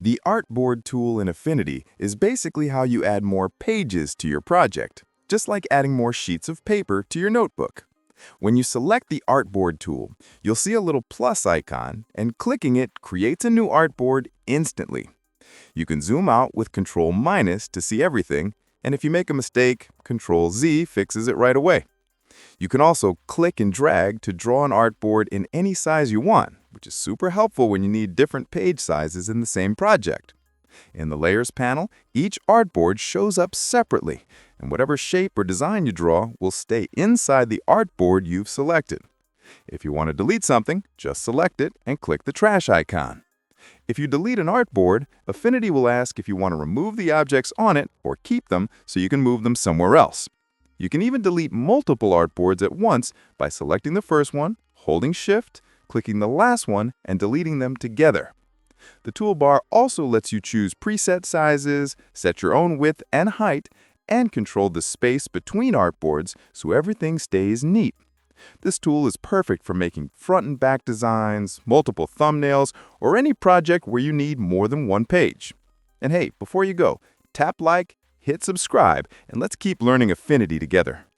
The Artboard tool in Affinity is basically how you add more pages to your project, just like adding more sheets of paper to your notebook. When you select the Artboard tool, you'll see a little plus icon, and clicking it creates a new artboard instantly. You can zoom out with Control- to see everything, and if you make a mistake, Control-Z fixes it right away. You can also click and drag to draw an artboard in any size you want, which is super helpful when you need different page sizes in the same project. In the Layers panel, each artboard shows up separately, and whatever shape or design you draw will stay inside the artboard you've selected. If you want to delete something, just select it and click the trash icon. If you delete an artboard, Affinity will ask if you want to remove the objects on it or keep them so you can move them somewhere else. You can even delete multiple artboards at once by selecting the first one, holding Shift, clicking the last one, and deleting them together. The toolbar also lets you choose preset sizes, set your own width and height, and control the space between artboards so everything stays neat. This tool is perfect for making front and back designs, multiple thumbnails, or any project where you need more than one page. And hey, before you go, tap like, hit subscribe, and let's keep learning Affinity together.